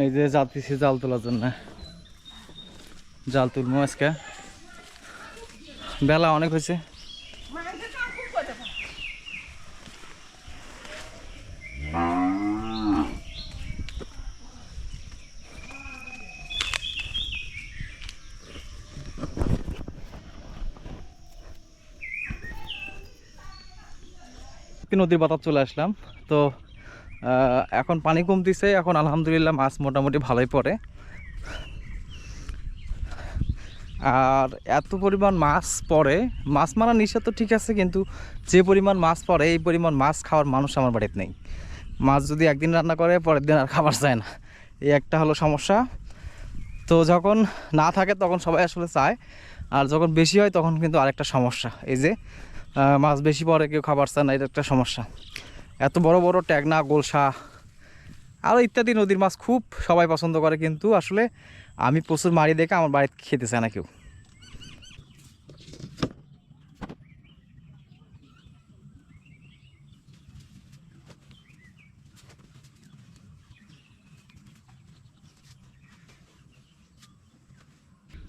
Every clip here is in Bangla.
এই যে যাচ্ছি জাল তোলার জন্য, জাল তুলবো আজকে। বেলা অনেক হয়েছে। নদীর বাতাব চলে আসলাম তো। এখন পানি কমতেছে, এখন আলহামদুলিল্লাহ মাছ মোটামুটি ভালোই পড়ে। আর এত পরিমাণ মাছ পড়ে, মাছ মারা নিষেধ তো ঠিক আছে, কিন্তু যে পরিমাণ মাছ পড়ে এই পরিমাণ মাছ খাওয়ার মানুষ আমার বাড়িতে নেই। মাছ যদি একদিন রান্না করে পরের দিন আর খাবার চায় না, এই একটা হলো সমস্যা। তো যখন না থাকে তখন সবাই আসলে চায়, আর যখন বেশি হয় তখন কিন্তু আরেকটা সমস্যা, এই যে মাছ বেশি পড়ে কেউ খাবার চায় না, এটা একটা সমস্যা। এত বড় বড় ট্যাগনা, গোলসা আরও ইত্যাদি নদীর মাছ খুব সবাই পছন্দ করে, কিন্তু আসলে আমি প্রচুর মারি দেখে আমার বাড়িতে খেতে চায় না কেউ।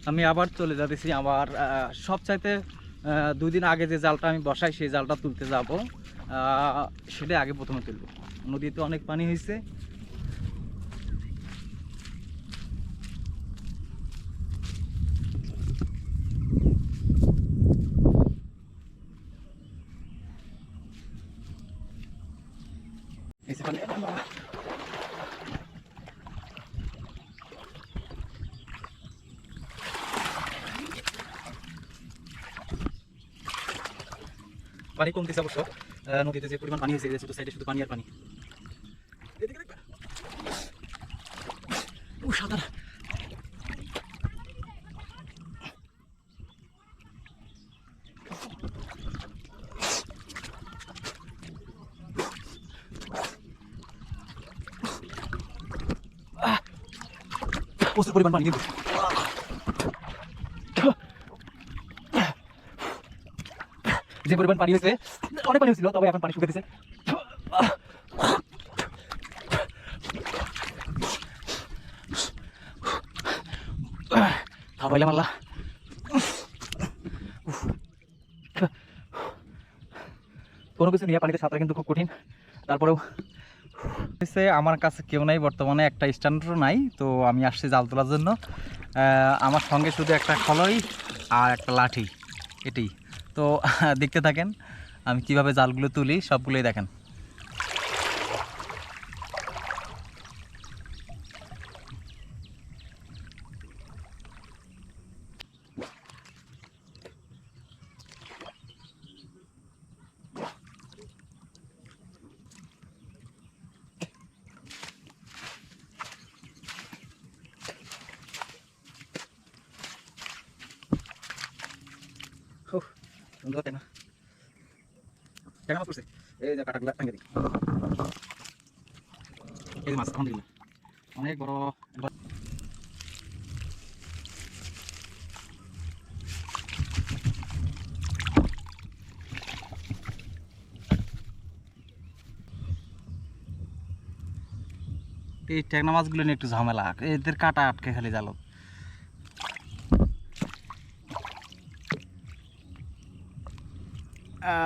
আমি আবার চলে যাচ্ছি আমার সবচাইতে 2 দিন আগে যে জালটা আমি বসাই সেই জালটা তুলতে যাব, সেটা আগে প্রথমে তুলব। নদীতে অনেক পানি হয়েছে। পানি কমতেছে অবশ্য, নদীতে যে পরিমাণ পানি হয়েছে শুধু সাইডে শুধু পানি আর পানি। সাঁতার প্রচুর পরিমাণ পানি, কিন্তু যে পরিমাণ পানি হয়েছে, অনেক পানি হয়েছিল, তবে এখন পানি শুকিয়ে দিচ্ছে। পাইলাম আল্লাহ। কোনো কিছু নিয়ে পানিতে সাঁতার কিন্তু খুব কঠিন। তারপরেও আমার কাছে কেউ নাই বর্তমানে, একটা স্ট্যান্ডার্ডও নাই, তো আমি আসছি জাল তোলার জন্য। আমার সঙ্গে শুধু একটা খলই আর একটা লাঠি, এটাই তো। দেখতে থাকেন আমি কিভাবে জালগুলো তুলি, সবগুলোই দেখেন। সুন্দর তাই না? মাছ করছে, এই যে কাটাগুলা ভেঙে দিই। এই মাছ আলহামদুলিল্লাহ অনেক বড়। এই ট্যাংরা মাছগুলো নিয়ে একটু ঝামেলা, এদের কাটা আটকে খালি জালত।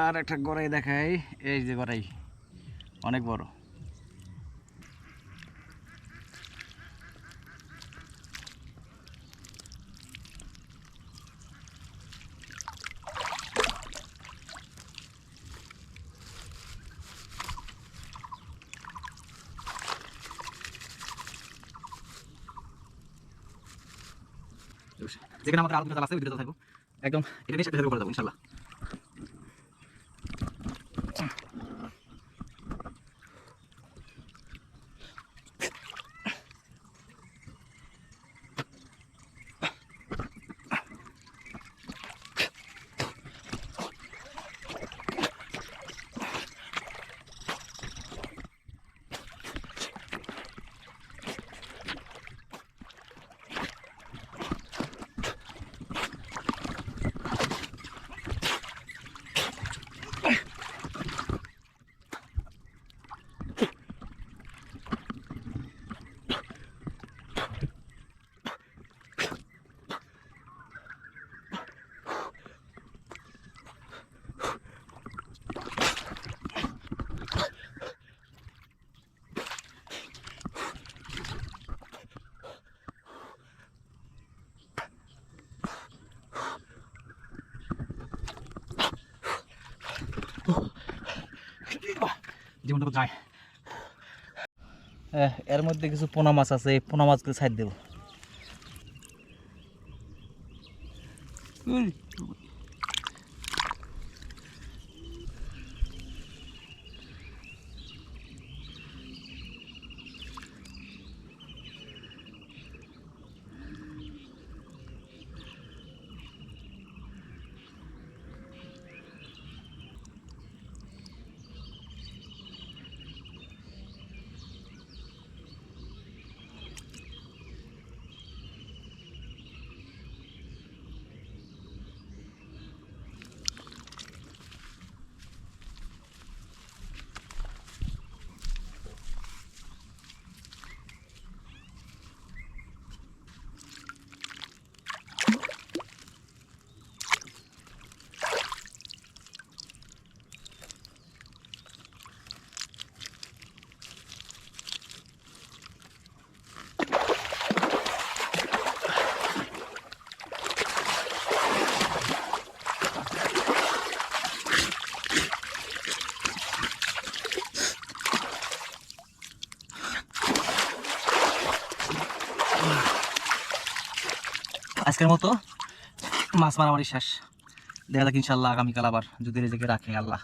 আর একটা গড়াই দেখাই, এই যে গড়াই অনেক বড়। যেখানে আমাদের আলোচনা আছে ভিডিওটা থাকবো একদম, এটা নিয়ে সাথে করে যাবো ইনশাল্লাহ। জীবনটুকু যায়। এর মধ্যে কিছু পোনা মাছ আছে, এই পোনা মাছগুলো সাইড দেবো। আজকের মতো মাছ মারামারি শেষ। দেখা যাক ইনশাল্লাহ আগামীকাল আবার যদি রেজেকে রাখে আল্লাহ।